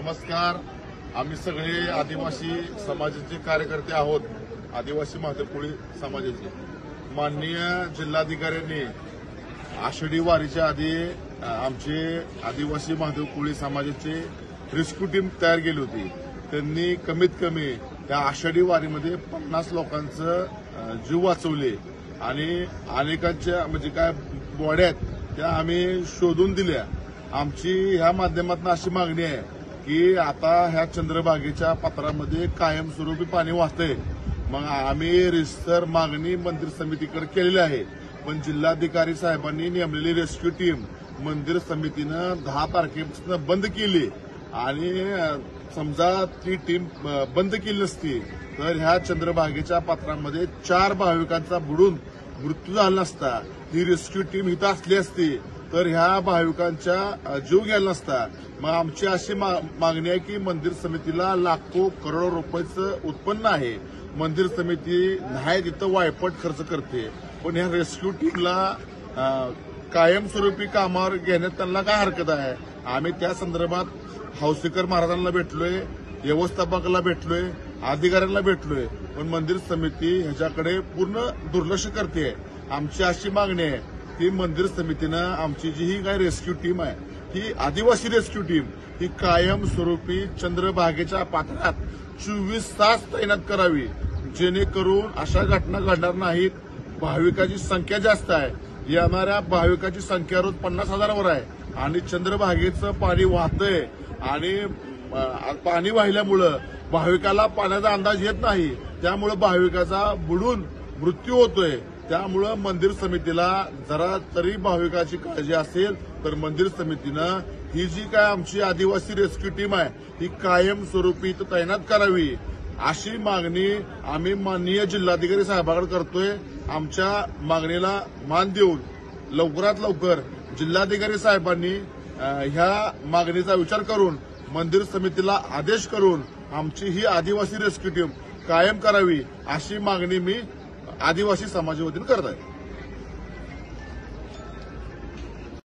नमस्कार. आम्ही सगळे आदिवासी समाजाचे कार्यकर्ते आहोत. आदिवासी महादेव कोळी समाजाचे माननीय जिल्हाधिकाऱ्यांनी आषाढी वारीच्या आधी आमचे आदिवासी महादेव कोळी समाजाचे रेस्क्यू टीम तयार केली होती. त्यांनी कमीत कमी त्या आषाढी वारीमध्ये 50 लोकांचं जीव वाचवले आणि अनेकांच्या म्हणजे काय बॉड्या त्या आम्ही शोधून दिल्या. आमची ह्या माध्यमातून अशी मागणी आहे की आता ह्या चंद्रभागेच्या पात्रामध्ये कायमस्वरूपी पाणी वाहतंय. मग आम्ही रिसर मागणी मंदिर समितीकडे केलेली आहे, पण जिल्हाधिकारी साहेबांनी नेमलेली रेस्क्यू टीम मंदिर समितीनं 10 तारखेपासून बंद केली आणि समजा ती टीम बंद केली नसती तर ह्या चंद्रभागेच्या पात्रामध्ये 4 भाविकांचा बुडून मृत्यू झाला नसता. ही रेस्क्यू टीम इथं असली असती तर ह्या भाविकांचा जीव गेला नसता. मग आमची अशी मागणी आहे की मंदिर समितीला लाखो करोडो रुपयाचं उत्पन्न आहे. मंदिर समिती नाही तिथं वायपट खर्च करते, पण ह्या रेस्क्यू टीमला कायमस्वरूपी कामावर घेण्यात त्यांना काय हरकत आहे. आम्ही त्या संदर्भात हौसेकर महाराजांना भेटलोय, व्यवस्थापकाला भेटलोय, अधिकाऱ्यांना भेटलोय, पण मंदिर समिती ह्याच्याकडे पूर्ण दुर्लक्ष करते. आमची अशी मागणी आहे की मंदिर समितीनं आमची जी ही काय रेस्क्यू टीम आहे ही आदिवासी रेस्क्यू टीम ही कायमस्वरूपी चंद्रभागेच्या पात्रात 24 तास तैनात करावी, जेणेकरून अशा घटना घडणार नाहीत. भाविकाची संख्या जास्त आहे. येणाऱ्या भाविकाची संख्या रोज 50,000वर आहे आणि चंद्रभागेचं पाणी वाहतंय आणि पाणी वाहिल्यामुळं भाविकाला पाण्याचा अंदाज येत नाही. त्यामुळे भाविकाचा बुडून मृत्यू होतोय. त्यामुळं मंदिर समितीला जरा तरी भाविकाची काळजी असेल तर मंदिर समितीनं ही जी काय आमची आदिवासी रेस्क्यू टीम आहे ही कायमस्वरूपी इथं तैनात करावी, अशी मागणी आम्ही माननीय जिल्हाधिकारी साहेबांकडे करतोय. आमच्या मागणीला मान देऊन लवकरात लवकर जिल्हाधिकारी साहेबांनी ह्या मागणीचा विचार करून मंदिर समितीला आदेश करून आमची ही आदिवासी रेस्क्यू टीम कायम करावी, अशी मागणी मी आदिवासी समाजावतीने करत आहे.